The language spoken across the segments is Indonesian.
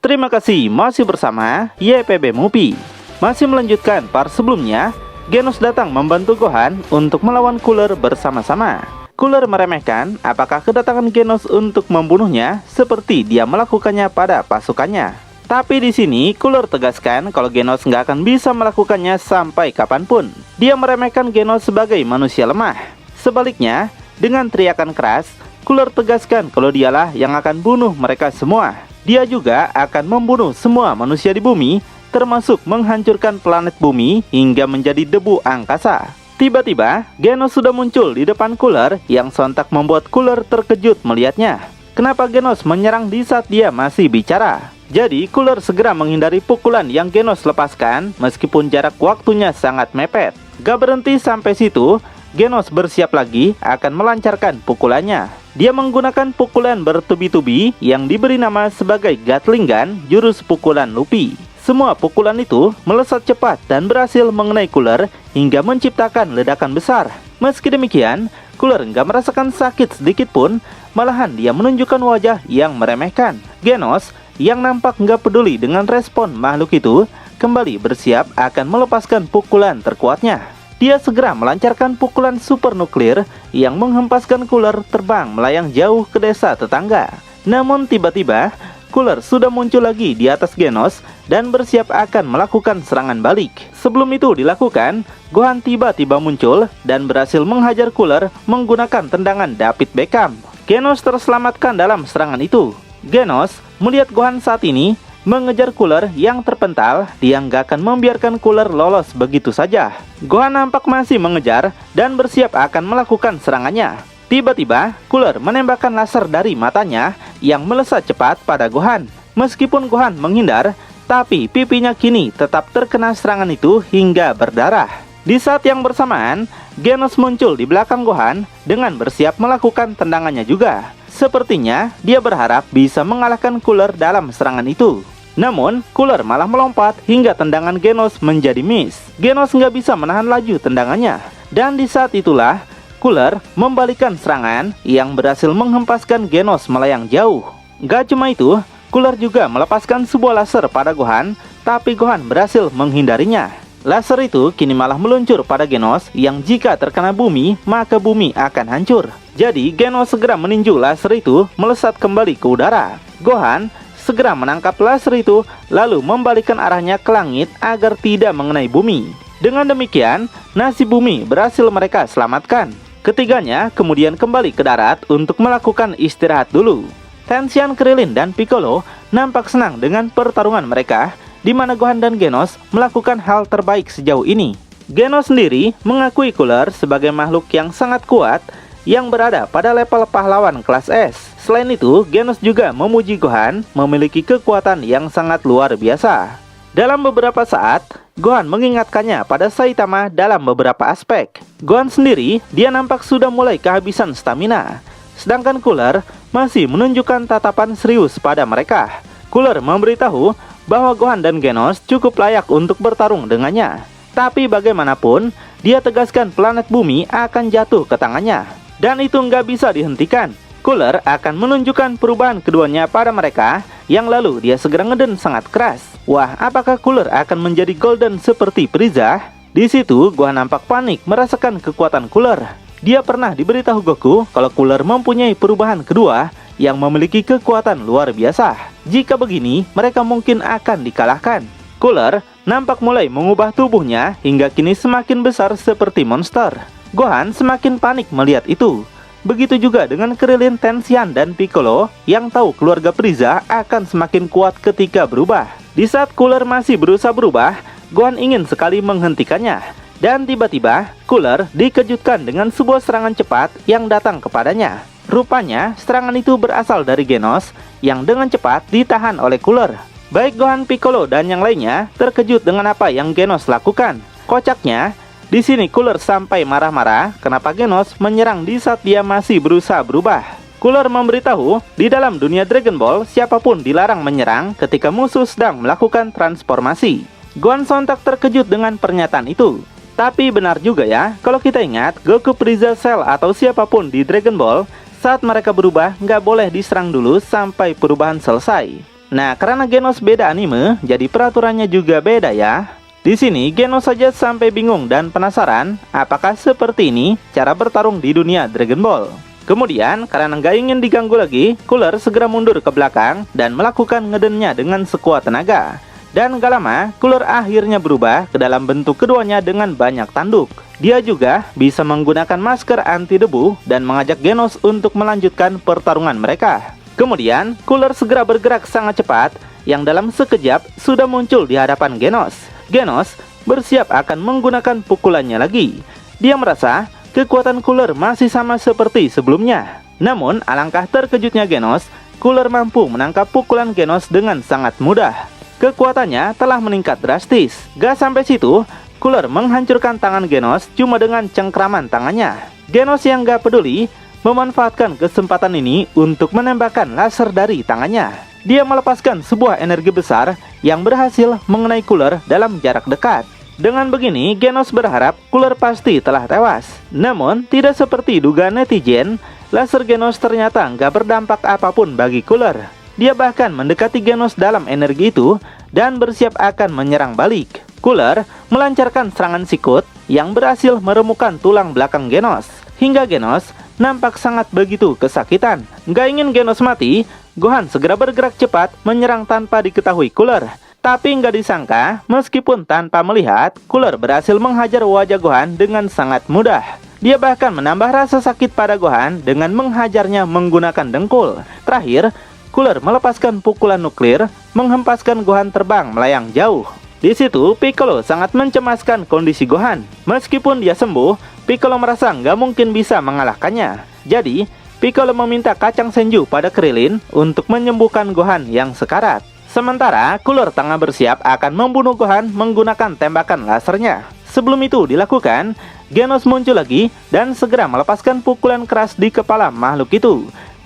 Terima kasih masih bersama YPB Movie. Masih melanjutkan part sebelumnya, Genos datang membantu Gohan untuk melawan Cooler bersama-sama. Cooler meremehkan apakah kedatangan Genos untuk membunuhnya seperti dia melakukannya pada pasukannya. Tapi di sini Cooler tegaskan kalau Genos nggak akan bisa melakukannya sampai kapanpun. Dia meremehkan Genos sebagai manusia lemah. Sebaliknya, dengan teriakan keras, Cooler tegaskan kalau dialah yang akan bunuh mereka semua. Dia juga akan membunuh semua manusia di bumi, termasuk menghancurkan planet bumi hingga menjadi debu angkasa. Tiba-tiba, Genos sudah muncul di depan Cooler yang sontak membuat Cooler terkejut melihatnya. Kenapa Genos menyerang di saat dia masih bicara? Jadi, Cooler segera menghindari pukulan yang Genos lepaskan meskipun jarak waktunya sangat mepet. Gak berhenti sampai situ, Genos bersiap lagi akan melancarkan pukulannya. Dia menggunakan pukulan bertubi-tubi yang diberi nama sebagai Gatling Gun, jurus pukulan Luffy. Semua pukulan itu melesat cepat dan berhasil mengenai Cooler hingga menciptakan ledakan besar. Meski demikian, Cooler nggak merasakan sakit sedikit pun, malahan dia menunjukkan wajah yang meremehkan. Genos, yang nampak nggak peduli dengan respon makhluk itu, kembali bersiap akan melepaskan pukulan terkuatnya. Dia segera melancarkan pukulan super nuklir yang menghempaskan Cooler terbang melayang jauh ke desa tetangga. Namun tiba-tiba, Cooler sudah muncul lagi di atas Genos dan bersiap akan melakukan serangan balik. Sebelum itu dilakukan, Gohan tiba-tiba muncul dan berhasil menghajar Cooler menggunakan tendangan David Beckham. Genos terselamatkan dalam serangan itu. Genos melihat Gohan saat ini mengejar Cooler yang terpental. Dia nggak akan membiarkan Cooler lolos begitu saja. Gohan nampak masih mengejar dan bersiap akan melakukan serangannya. Tiba-tiba, Cooler menembakkan laser dari matanya yang melesat cepat pada Gohan. Meskipun Gohan menghindar, tapi pipinya kini tetap terkena serangan itu hingga berdarah. Di saat yang bersamaan, Genos muncul di belakang Gohan dengan bersiap melakukan tendangannya juga. Sepertinya dia berharap bisa mengalahkan Cooler dalam serangan itu. Namun, Cooler malah melompat hingga tendangan Genos menjadi miss. Genos nggak bisa menahan laju tendangannya. Dan di saat itulah, Cooler membalikkan serangan yang berhasil menghempaskan Genos melayang jauh. Gak cuma itu, Cooler juga melepaskan sebuah laser pada Gohan, tapi Gohan berhasil menghindarinya. Laser itu kini malah meluncur pada Genos yang jika terkena bumi, maka bumi akan hancur. Jadi Genos segera meninju laser itu melesat kembali ke udara. Gohan segera menangkap laser itu lalu membalikkan arahnya ke langit agar tidak mengenai bumi. Dengan demikian, nasib bumi berhasil mereka selamatkan. Ketiganya kemudian kembali ke darat untuk melakukan istirahat dulu. Tenshin, Krillin, dan Piccolo nampak senang dengan pertarungan mereka, di mana Gohan dan Genos melakukan hal terbaik sejauh ini. Genos sendiri mengakui Cooler sebagai makhluk yang sangat kuat yang berada pada level pahlawan kelas S. Selain itu, Genos juga memuji Gohan memiliki kekuatan yang sangat luar biasa. Dalam beberapa saat, Gohan mengingatkannya pada Saitama dalam beberapa aspek. Gohan sendiri, dia nampak sudah mulai kehabisan stamina. Sedangkan Cooler masih menunjukkan tatapan serius pada mereka. Cooler memberitahu bahwa Gohan dan Genos cukup layak untuk bertarung dengannya. Tapi bagaimanapun, dia tegaskan planet bumi akan jatuh ke tangannya. Dan itu nggak bisa dihentikan. Cooler akan menunjukkan perubahan keduanya pada mereka, yang lalu dia segera ngeden sangat keras. Wah, apakah Cooler akan menjadi golden seperti Frieza? Di situ, Gohan nampak panik merasakan kekuatan Cooler. Dia pernah diberitahu Goku kalau Cooler mempunyai perubahan kedua yang memiliki kekuatan luar biasa. Jika begini, mereka mungkin akan dikalahkan. Cooler nampak mulai mengubah tubuhnya hingga kini semakin besar seperti monster. Gohan semakin panik melihat itu. Begitu juga dengan Krillin, Tenshin, dan Piccolo yang tahu keluarga Frieza akan semakin kuat ketika berubah. Di saat Cooler masih berusaha berubah, Gohan ingin sekali menghentikannya. Dan tiba-tiba, Cooler dikejutkan dengan sebuah serangan cepat yang datang kepadanya. Rupanya, serangan itu berasal dari Genos yang dengan cepat ditahan oleh Cooler. Baik Gohan, Piccolo, dan yang lainnya terkejut dengan apa yang Genos lakukan. Kocaknya, di sini Cooler sampai marah-marah kenapa Genos menyerang di saat dia masih berusaha berubah. Cooler memberitahu, di dalam dunia Dragon Ball, siapapun dilarang menyerang ketika musuh sedang melakukan transformasi. Gohan sontak terkejut dengan pernyataan itu. Tapi benar juga ya, kalau kita ingat, Goku, Frieza, Cell, atau siapapun di Dragon Ball, saat mereka berubah, nggak boleh diserang dulu sampai perubahan selesai. Nah, karena Genos beda anime, jadi peraturannya juga beda ya. Di sini Genos saja sampai bingung dan penasaran apakah seperti ini cara bertarung di dunia Dragon Ball. Kemudian, karena nggak ingin diganggu lagi, Cooler segera mundur ke belakang dan melakukan ngedennya dengan sekuat tenaga. Dan gak lama, Cooler akhirnya berubah ke dalam bentuk keduanya dengan banyak tanduk. Dia juga bisa menggunakan masker anti debu dan mengajak Genos untuk melanjutkan pertarungan mereka. Kemudian, Cooler segera bergerak sangat cepat, yang dalam sekejap sudah muncul di hadapan Genos. Genos bersiap akan menggunakan pukulannya lagi. Dia merasa kekuatan Cooler masih sama seperti sebelumnya. Namun, alangkah terkejutnya Genos, Cooler mampu menangkap pukulan Genos dengan sangat mudah. Kekuatannya telah meningkat drastis. Gak sampai situ, Cooler menghancurkan tangan Genos cuma dengan cengkraman tangannya. Genos yang gak peduli memanfaatkan kesempatan ini untuk menembakkan laser dari tangannya. Dia melepaskan sebuah energi besar yang berhasil mengenai Cooler dalam jarak dekat. Dengan begini, Genos berharap Cooler pasti telah tewas. Namun, tidak seperti dugaan netizen, laser Genos ternyata nggak berdampak apapun bagi Cooler. Dia bahkan mendekati Genos dalam energi itu dan bersiap akan menyerang balik. Cooler melancarkan serangan sikut yang berhasil meremukkan tulang belakang Genos. Hingga Genos nampak sangat begitu kesakitan. Nggak ingin Genos mati, Gohan segera bergerak cepat menyerang tanpa diketahui Cooler. Tapi nggak disangka, meskipun tanpa melihat, Cooler berhasil menghajar wajah Gohan dengan sangat mudah. Dia bahkan menambah rasa sakit pada Gohan dengan menghajarnya menggunakan dengkul. Terakhir, Cooler melepaskan pukulan nuklir, menghempaskan Gohan terbang melayang jauh. Di situ, Piccolo sangat mencemaskan kondisi Gohan. Meskipun dia sembuh, Piccolo merasa nggak mungkin bisa mengalahkannya. Jadi, Piccolo meminta kacang Senju pada Krillin untuk menyembuhkan Gohan yang sekarat. Sementara, Cooler tengah bersiap akan membunuh Gohan menggunakan tembakan lasernya. Sebelum itu dilakukan, Genos muncul lagi dan segera melepaskan pukulan keras di kepala makhluk itu.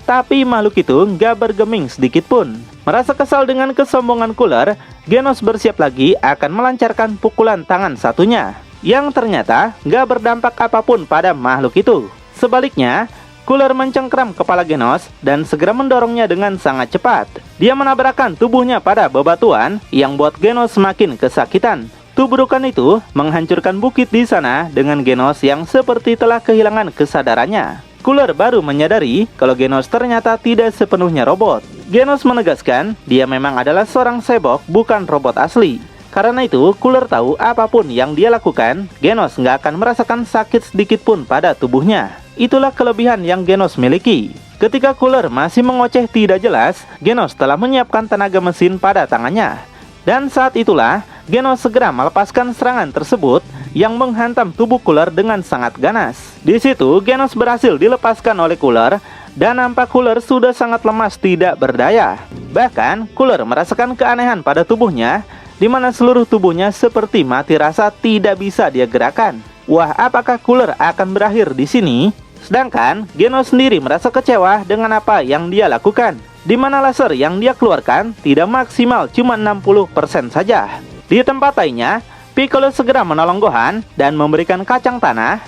Tapi makhluk itu nggak bergeming sedikit pun. Merasa kesal dengan kesombongan Cooler, Genos bersiap lagi akan melancarkan pukulan tangan satunya, yang ternyata nggak berdampak apapun pada makhluk itu. Sebaliknya, Cooler mencengkram kepala Genos dan segera mendorongnya dengan sangat cepat. Dia menabrakkan tubuhnya pada bebatuan yang buat Genos semakin kesakitan. Tubrukan itu menghancurkan bukit di sana dengan Genos yang seperti telah kehilangan kesadarannya. Cooler baru menyadari kalau Genos ternyata tidak sepenuhnya robot. Genos menegaskan dia memang adalah seorang sebok, bukan robot asli. Karena itu, Cooler tahu apapun yang dia lakukan, Genos nggak akan merasakan sakit sedikit pun pada tubuhnya. Itulah kelebihan yang Genos miliki. Ketika Cooler masih mengoceh tidak jelas, Genos telah menyiapkan tenaga mesin pada tangannya. Dan saat itulah, Genos segera melepaskan serangan tersebut yang menghantam tubuh Cooler dengan sangat ganas. Di situ, Genos berhasil dilepaskan oleh Cooler dan nampak Cooler sudah sangat lemas tidak berdaya. Bahkan, Cooler merasakan keanehan pada tubuhnya, di mana seluruh tubuhnya seperti mati rasa tidak bisa dia gerakan. Wah, apakah Cooler akan berakhir di sini? Sedangkan Genos sendiri merasa kecewa dengan apa yang dia lakukan, di mana laser yang dia keluarkan tidak maksimal, cuma 60% saja. Di tempat lainnya, Piccolo segera menolong Gohan dan memberikan kacang tanah,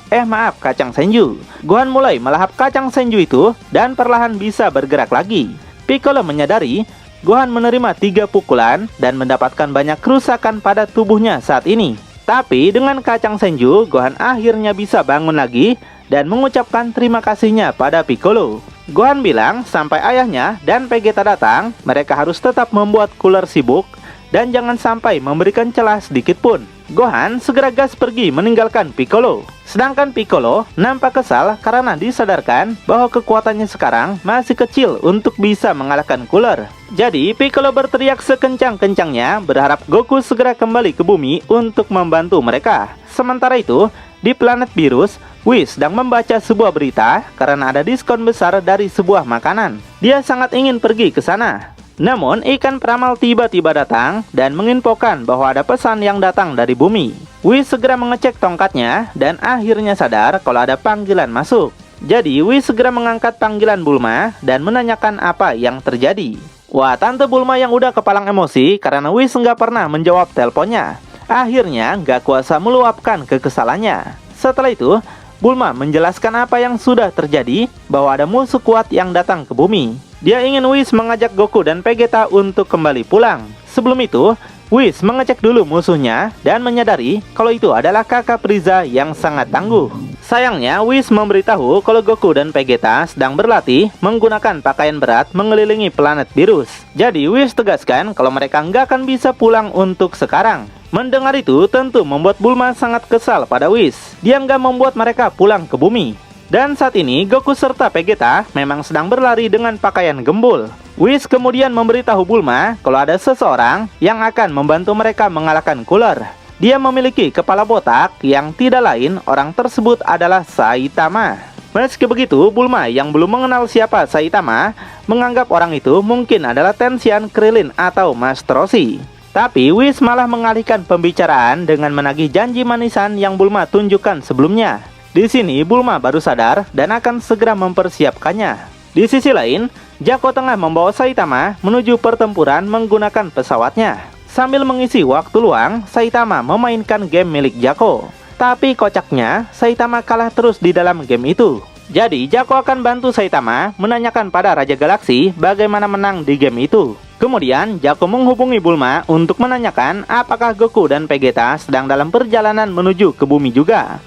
kacang Senju. Gohan mulai melahap kacang Senju itu dan perlahan bisa bergerak lagi. Piccolo menyadari Gohan menerima 3 pukulan dan mendapatkan banyak kerusakan pada tubuhnya saat ini. Tapi dengan kacang Senju, Gohan akhirnya bisa bangun lagi dan mengucapkan terima kasihnya pada Piccolo. Gohan bilang sampai ayahnya dan Vegeta datang, mereka harus tetap membuat Cooler sibuk dan jangan sampai memberikan celah sedikit pun. Gohan segera gas pergi meninggalkan Piccolo. Sedangkan Piccolo nampak kesal karena disadarkan bahwa kekuatannya sekarang masih kecil untuk bisa mengalahkan Cooler. Jadi Piccolo berteriak sekencang-kencangnya berharap Goku segera kembali ke bumi untuk membantu mereka. Sementara itu, di planet Virus, Whis sedang membaca sebuah berita karena ada diskon besar dari sebuah makanan. Dia sangat ingin pergi ke sana. Namun, ikan peramal tiba-tiba datang dan menginfokan bahwa ada pesan yang datang dari bumi. Whis segera mengecek tongkatnya dan akhirnya sadar kalau ada panggilan masuk. Jadi, Whis segera mengangkat panggilan Bulma dan menanyakan apa yang terjadi. Wah, Tante Bulma yang udah kepalang emosi karena Whis nggak pernah menjawab teleponnya. Akhirnya, nggak kuasa meluapkan kekesalannya. Setelah itu, Bulma menjelaskan apa yang sudah terjadi, bahwa ada musuh kuat yang datang ke bumi. Dia ingin Whis mengajak Goku dan Vegeta untuk kembali pulang. Sebelum itu, Whis mengecek dulu musuhnya dan menyadari kalau itu adalah kakak Frieza yang sangat tangguh. Sayangnya, Whis memberitahu kalau Goku dan Vegeta sedang berlatih menggunakan pakaian berat mengelilingi planet Virus. Jadi, Whis tegaskan kalau mereka nggak akan bisa pulang untuk sekarang. Mendengar itu tentu membuat Bulma sangat kesal pada Whis. Dia nggak membuat mereka pulang ke bumi. Dan saat ini, Goku serta Vegeta memang sedang berlari dengan pakaian gembul. Whis kemudian memberitahu Bulma kalau ada seseorang yang akan membantu mereka mengalahkan Cooler. Dia memiliki kepala botak yang tidak lain orang tersebut adalah Saitama. Meski begitu, Bulma yang belum mengenal siapa Saitama menganggap orang itu mungkin adalah Tenshinhan, Krillin, atau Master Roshi. Tapi Whis malah mengalihkan pembicaraan dengan menagih janji manisan yang Bulma tunjukkan sebelumnya. Di sini Bulma baru sadar dan akan segera mempersiapkannya. Di sisi lain, Jaco tengah membawa Saitama menuju pertempuran menggunakan pesawatnya. Sambil mengisi waktu luang, Saitama memainkan game milik Jaco. Tapi kocaknya, Saitama kalah terus di dalam game itu. Jadi, Jaco akan bantu Saitama menanyakan pada Raja Galaksi bagaimana menang di game itu. Kemudian, Jaco menghubungi Bulma untuk menanyakan apakah Goku dan Vegeta sedang dalam perjalanan menuju ke bumi juga.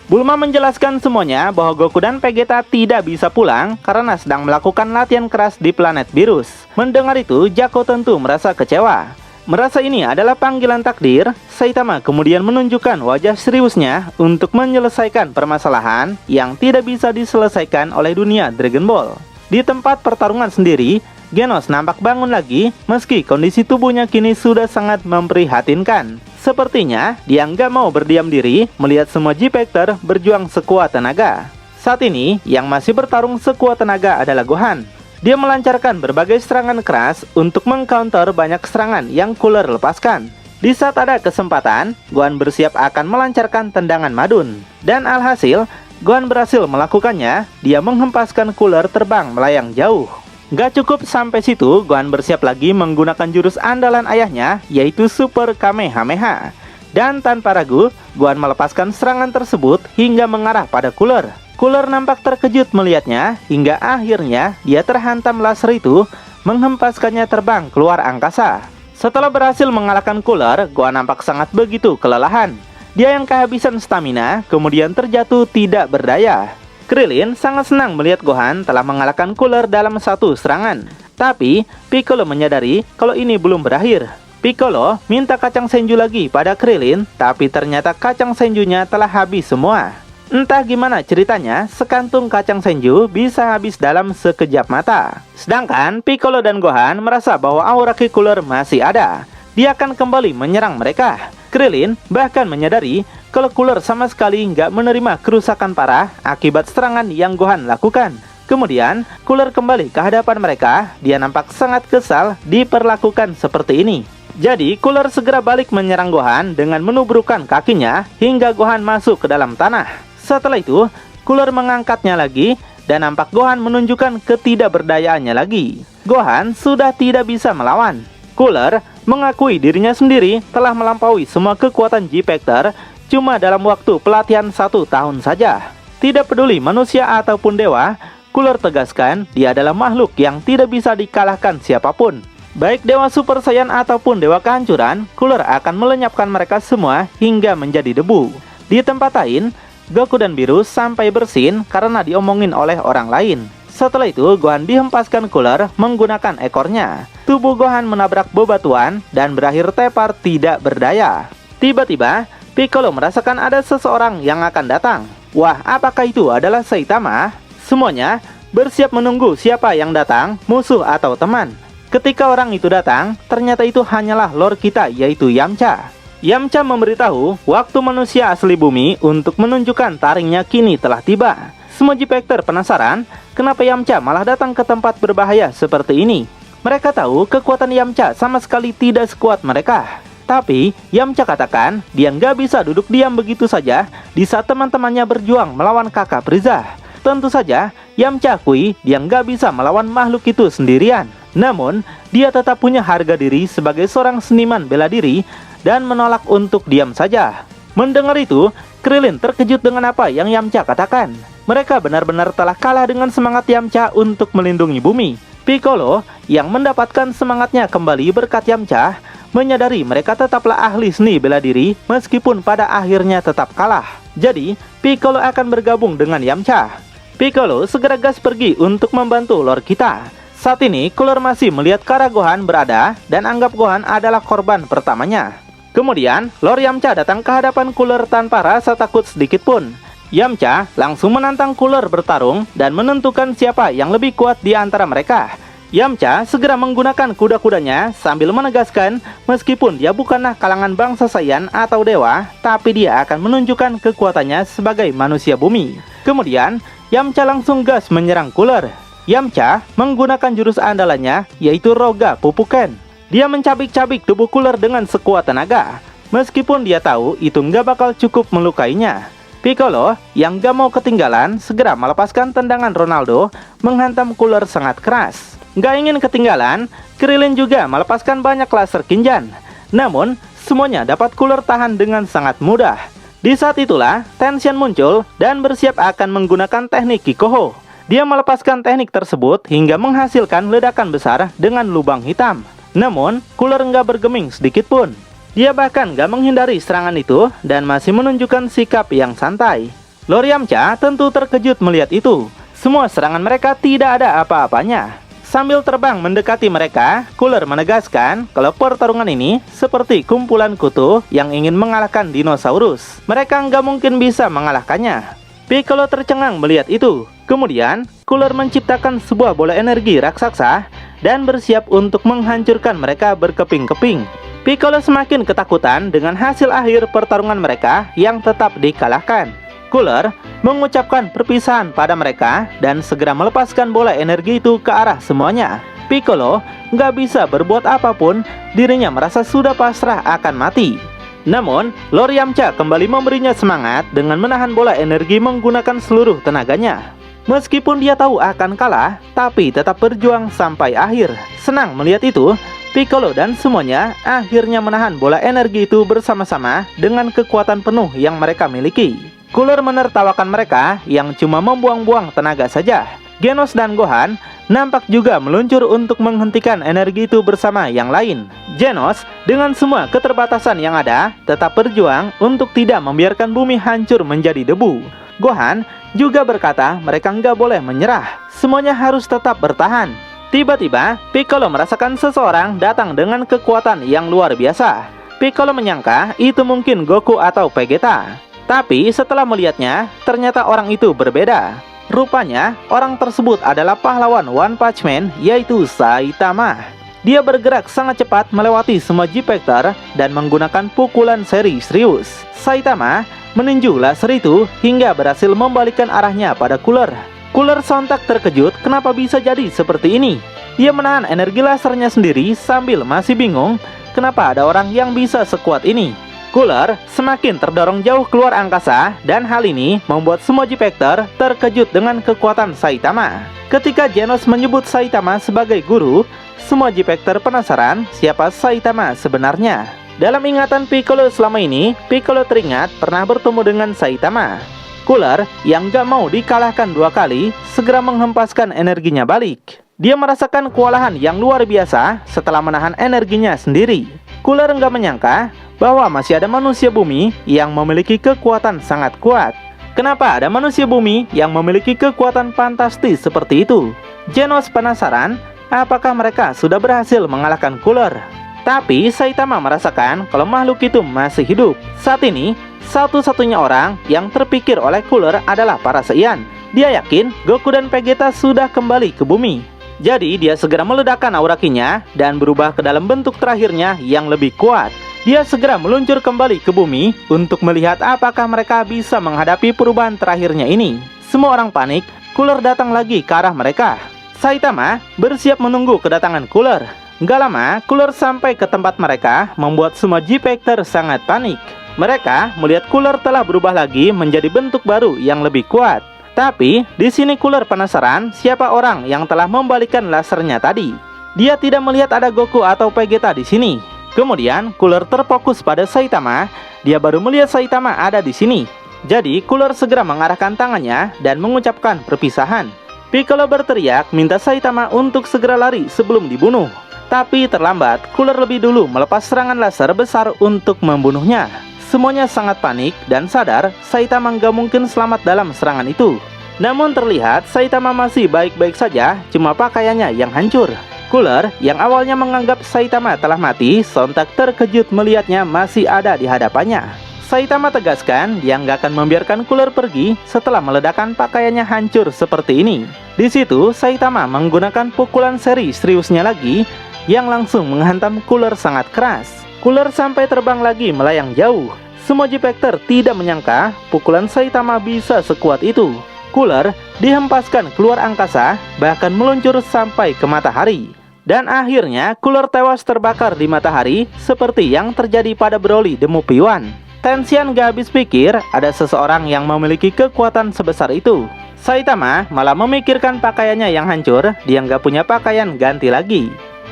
Bulma menjelaskan semuanya bahwa Goku dan Vegeta tidak bisa pulang karena sedang melakukan latihan keras di planet Virus. Mendengar itu, Jaco tentu merasa kecewa. Merasa ini adalah panggilan takdir, Saitama kemudian menunjukkan wajah seriusnya untuk menyelesaikan permasalahan yang tidak bisa diselesaikan oleh dunia Dragon Ball. Di tempat pertarungan sendiri, Genos nampak bangun lagi meski kondisi tubuhnya kini sudah sangat memprihatinkan. Sepertinya dia nggak mau berdiam diri melihat semua G-Factor berjuang sekuat tenaga. Saat ini yang masih bertarung sekuat tenaga adalah Gohan. Dia melancarkan berbagai serangan keras untuk mengcounter banyak serangan yang Cooler lepaskan. Di saat ada kesempatan, Gohan bersiap akan melancarkan tendangan madun. Dan alhasil, Gohan berhasil melakukannya. Dia menghempaskan Cooler terbang melayang jauh. Gak cukup sampai situ, Gohan bersiap lagi menggunakan jurus andalan ayahnya, yaitu Super Kamehameha. Dan tanpa ragu, Gohan melepaskan serangan tersebut hingga mengarah pada Cooler. Cooler nampak terkejut melihatnya, hingga akhirnya dia terhantam laser itu, menghempaskannya terbang keluar angkasa. Setelah berhasil mengalahkan Cooler, Gohan nampak sangat begitu kelelahan. Dia yang kehabisan stamina, kemudian terjatuh tidak berdaya. Krillin sangat senang melihat Gohan telah mengalahkan Cooler dalam satu serangan. Tapi, Piccolo menyadari kalau ini belum berakhir. Piccolo minta kacang senju lagi pada Krillin, tapi ternyata kacang senjunya telah habis semua. Entah gimana ceritanya, sekantung kacang senju bisa habis dalam sekejap mata. Sedangkan Piccolo dan Gohan merasa bahwa aura Ki Cooler masih ada. Dia akan kembali menyerang mereka. Krillin bahkan menyadari kalau Cooler sama sekali nggak menerima kerusakan parah akibat serangan yang Gohan lakukan. Kemudian, Cooler kembali ke hadapan mereka. Dia nampak sangat kesal diperlakukan seperti ini. Jadi, Cooler segera balik menyerang Gohan dengan menubrukkan kakinya hingga Gohan masuk ke dalam tanah. Setelah itu, Cooler mengangkatnya lagi dan nampak Gohan menunjukkan ketidakberdayaannya lagi. Gohan sudah tidak bisa melawan. Cooler mengakui dirinya sendiri telah melampaui semua kekuatan G-Factor cuma dalam waktu pelatihan 1 tahun saja. Tidak peduli manusia ataupun dewa, Cooler tegaskan dia adalah makhluk yang tidak bisa dikalahkan siapapun. Baik Dewa Super Saiyan ataupun Dewa Kehancuran, Cooler akan melenyapkan mereka semua hingga menjadi debu. Di tempat lain, Goku dan Virus sampai bersin karena diomongin oleh orang lain. Setelah itu, Gohan dihempaskan Cooler menggunakan ekornya. Tubuh Gohan menabrak bebatuan dan berakhir tepar tidak berdaya. Tiba-tiba, Piccolo merasakan ada seseorang yang akan datang. Wah, apakah itu adalah Saitama? Semuanya bersiap menunggu siapa yang datang, musuh atau teman. Ketika orang itu datang, ternyata itu hanyalah Lord kita, yaitu Yamcha. Yamcha memberitahu waktu manusia asli bumi untuk menunjukkan taringnya kini telah tiba. Semua G-Factor penasaran kenapa Yamcha malah datang ke tempat berbahaya seperti ini. Mereka tahu kekuatan Yamcha sama sekali tidak sekuat mereka. Tapi Yamcha katakan dia nggak bisa duduk diam begitu saja di saat teman-temannya berjuang melawan kakak Frieza. Tentu saja Yamcha akui dia nggak bisa melawan makhluk itu sendirian. Namun dia tetap punya harga diri sebagai seorang seniman bela diri dan menolak untuk diam saja. Mendengar itu, Krillin terkejut dengan apa yang Yamcha katakan. Mereka benar-benar telah kalah dengan semangat Yamcha untuk melindungi bumi. Piccolo yang mendapatkan semangatnya kembali berkat Yamcha menyadari mereka tetaplah ahli seni bela diri meskipun pada akhirnya tetap kalah. Jadi, Piccolo akan bergabung dengan Yamcha. Piccolo segera gas pergi untuk membantu Lord kita. Saat ini, Cooler masih melihat ke arah Gohan berada dan anggap Gohan adalah korban pertamanya. Kemudian, Lord Yamcha datang ke hadapan Cooler tanpa rasa takut sedikit pun. Yamcha langsung menantang Cooler bertarung dan menentukan siapa yang lebih kuat di antara mereka. Yamcha segera menggunakan kuda-kudanya sambil menegaskan meskipun dia bukanlah kalangan bangsa Saiyan atau dewa, tapi dia akan menunjukkan kekuatannya sebagai manusia bumi. Kemudian, Yamcha langsung gas menyerang Cooler. Yamcha menggunakan jurus andalannya yaitu Roga Pupuken. Dia mencabik-cabik tubuh Cooler dengan sekuat tenaga. Meskipun dia tahu itu nggak bakal cukup melukainya. Piccolo yang gak mau ketinggalan segera melepaskan tendangan Ronaldo menghantam Cooler sangat keras. Gak ingin ketinggalan, Krillin juga melepaskan banyak laser Kinjan. Namun, semuanya dapat Cooler tahan dengan sangat mudah. Di saat itulah, Tenshin muncul dan bersiap akan menggunakan teknik Kikoho. Dia melepaskan teknik tersebut hingga menghasilkan ledakan besar dengan lubang hitam. Namun, Cooler nggak bergeming sedikit pun. Dia bahkan gak menghindari serangan itu dan masih menunjukkan sikap yang santai. Lord Yamcha tentu terkejut melihat itu. Semua serangan mereka tidak ada apa-apanya. Sambil terbang mendekati mereka, Cooler menegaskan kalau pertarungan ini seperti kumpulan kutu yang ingin mengalahkan dinosaurus. Mereka nggak mungkin bisa mengalahkannya. Piccolo tercengang melihat itu. Kemudian, Cooler menciptakan sebuah bola energi raksasa dan bersiap untuk menghancurkan mereka berkeping-keping. Piccolo semakin ketakutan dengan hasil akhir pertarungan mereka yang tetap dikalahkan. Cooler mengucapkan perpisahan pada mereka dan segera melepaskan bola energi itu ke arah semuanya. Piccolo nggak bisa berbuat apapun, dirinya merasa sudah pasrah akan mati. Namun, Lord Yamcha kembali memberinya semangat dengan menahan bola energi menggunakan seluruh tenaganya. Meskipun dia tahu akan kalah, tapi tetap berjuang sampai akhir. Senang melihat itu, Piccolo dan semuanya akhirnya menahan bola energi itu bersama-sama dengan kekuatan penuh yang mereka miliki. Cooler menertawakan mereka yang cuma membuang-buang tenaga saja. Genos dan Gohan nampak juga meluncur untuk menghentikan energi itu bersama yang lain. Genos dengan semua keterbatasan yang ada tetap berjuang untuk tidak membiarkan bumi hancur menjadi debu. Gohan juga berkata mereka nggak boleh menyerah, semuanya harus tetap bertahan. Tiba-tiba, Piccolo merasakan seseorang datang dengan kekuatan yang luar biasa. Piccolo menyangka itu mungkin Goku atau Vegeta. Tapi setelah melihatnya, ternyata orang itu berbeda. Rupanya, orang tersebut adalah pahlawan One Punch Man, yaitu Saitama. Dia bergerak sangat cepat melewati semua G-Factor dan menggunakan pukulan seri serius. Saitama meninju laser itu hingga berhasil membalikkan arahnya pada Cooler. Cooler sontak terkejut kenapa bisa jadi seperti ini. Dia menahan energi lasernya sendiri sambil masih bingung kenapa ada orang yang bisa sekuat ini. Cooler semakin terdorong jauh keluar angkasa dan hal ini membuat semua G-Factor terkejut dengan kekuatan Saitama. Ketika Genos menyebut Saitama sebagai guru, semua G-Factor penasaran siapa Saitama sebenarnya. Dalam ingatan Piccolo selama ini, Piccolo teringat pernah bertemu dengan Saitama. Cooler yang gak mau dikalahkan dua kali segera menghempaskan energinya balik. Dia merasakan kewalahan yang luar biasa setelah menahan energinya sendiri. Cooler gak menyangka bahwa masih ada manusia bumi yang memiliki kekuatan sangat kuat. Kenapa ada manusia bumi yang memiliki kekuatan fantastis seperti itu? Genos penasaran apakah mereka sudah berhasil mengalahkan Cooler. Tapi Saitama merasakan kalau makhluk itu masih hidup. Saat ini, satu-satunya orang yang terpikir oleh Cooler adalah para Saiyan. Dia yakin Goku dan Vegeta sudah kembali ke bumi. Jadi dia segera meledakkan aura Ki-nya dan berubah ke dalam bentuk terakhirnya yang lebih kuat. Dia segera meluncur kembali ke bumi untuk melihat apakah mereka bisa menghadapi perubahan terakhirnya ini. Semua orang panik, Cooler datang lagi ke arah mereka. Saitama bersiap menunggu kedatangan Cooler. Gak lama, Cooler sampai ke tempat mereka, membuat semua G-Factor sangat panik. Mereka melihat Cooler telah berubah lagi menjadi bentuk baru yang lebih kuat. Tapi, di sini Cooler penasaran siapa orang yang telah membalikkan lasernya tadi. Dia tidak melihat ada Goku atau Vegeta di sini. Kemudian, Cooler terfokus pada Saitama. Dia baru melihat Saitama ada di sini. Jadi, Cooler segera mengarahkan tangannya dan mengucapkan perpisahan. Piccolo berteriak minta Saitama untuk segera lari sebelum dibunuh. Tapi terlambat, Cooler lebih dulu melepas serangan laser besar untuk membunuhnya. Semuanya sangat panik dan sadar Saitama nggak mungkin selamat dalam serangan itu. Namun terlihat Saitama masih baik-baik saja, cuma pakaiannya yang hancur. Cooler yang awalnya menganggap Saitama telah mati, sontak terkejut melihatnya masih ada di hadapannya. Saitama tegaskan dia nggak akan membiarkan Cooler pergi setelah meledakkan pakaiannya hancur seperti ini. Di situ Saitama menggunakan pukulan seri seriusnya lagi yang langsung menghantam Cooler sangat keras. Cooler sampai terbang lagi melayang jauh. Semua J-Factor tidak menyangka pukulan Saitama bisa sekuat itu. Cooler dihempaskan keluar angkasa, bahkan meluncur sampai ke matahari. Dan akhirnya Cooler tewas terbakar di matahari seperti yang terjadi pada Broly The Movie One. Tensian gak habis pikir ada seseorang yang memiliki kekuatan sebesar itu. Saitama malah memikirkan pakaiannya yang hancur, dia nggak punya pakaian ganti lagi.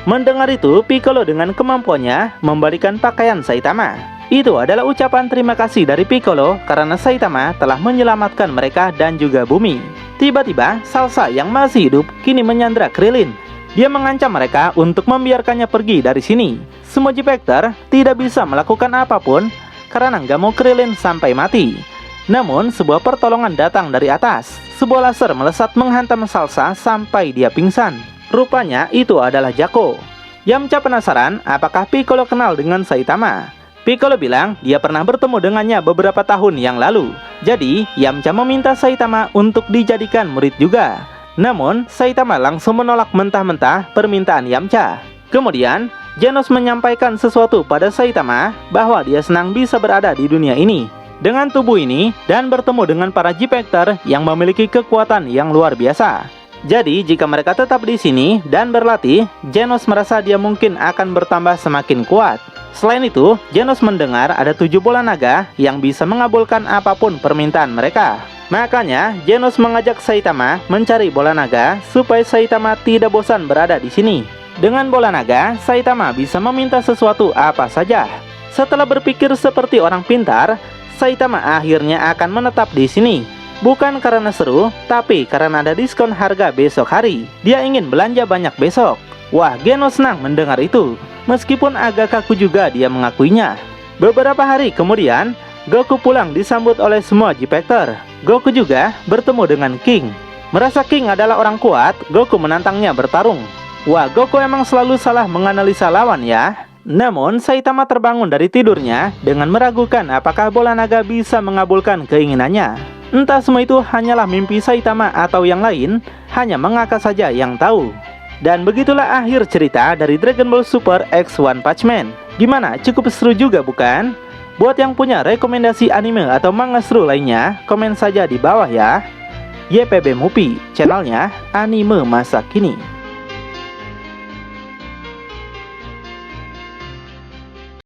Mendengar itu, Piccolo dengan kemampuannya membalikan pakaian Saitama. Itu adalah ucapan terima kasih dari Piccolo karena Saitama telah menyelamatkan mereka dan juga bumi. Tiba-tiba, Salsa yang masih hidup kini menyandra Krillin. Dia mengancam mereka untuk membiarkannya pergi dari sini. Semua J-Factor tidak bisa melakukan apapun karena nggak mau Krillin sampai mati. Namun, sebuah pertolongan datang dari atas. Sebuah laser melesat menghantam Salsa sampai dia pingsan. Rupanya itu adalah Jaco. Yamcha penasaran apakah Piccolo kenal dengan Saitama. Piccolo bilang dia pernah bertemu dengannya beberapa tahun yang lalu. Jadi, Yamcha meminta Saitama untuk dijadikan murid juga. Namun, Saitama langsung menolak mentah-mentah permintaan Yamcha. Kemudian, Genos menyampaikan sesuatu pada Saitama bahwa dia senang bisa berada di dunia ini dengan tubuh ini dan bertemu dengan para J-Factor yang memiliki kekuatan yang luar biasa. Jadi, jika mereka tetap di sini dan berlatih, Genos merasa dia mungkin akan bertambah semakin kuat. Selain itu, Genos mendengar ada 7 bola naga yang bisa mengabulkan apapun permintaan mereka. Makanya, Genos mengajak Saitama mencari bola naga supaya Saitama tidak bosan berada di sini. Dengan bola naga, Saitama bisa meminta sesuatu apa saja. Setelah berpikir seperti orang pintar, Saitama akhirnya akan menetap di sini. Bukan karena seru, tapi karena ada diskon harga besok hari. Dia ingin belanja banyak besok. Wah, Genos senang mendengar itu. Meskipun agak kaku juga dia mengakuinya. Beberapa hari kemudian, Goku pulang disambut oleh semua J-Factor. Goku juga bertemu dengan King. Merasa King adalah orang kuat, Goku menantangnya bertarung. Wah, Goku emang selalu salah menganalisa lawan ya. Namun, Saitama terbangun dari tidurnya dengan meragukan apakah bola naga bisa mengabulkan keinginannya. Entah semua itu hanyalah mimpi Saitama atau yang lain, hanya mengaka saja yang tahu. Dan begitulah akhir cerita dari Dragon Ball Super X One Punch Man. Gimana? Cukup seru juga bukan? Buat yang punya rekomendasi anime atau manga seru lainnya, komen saja di bawah ya. YPB Movie, channelnya anime masa kini.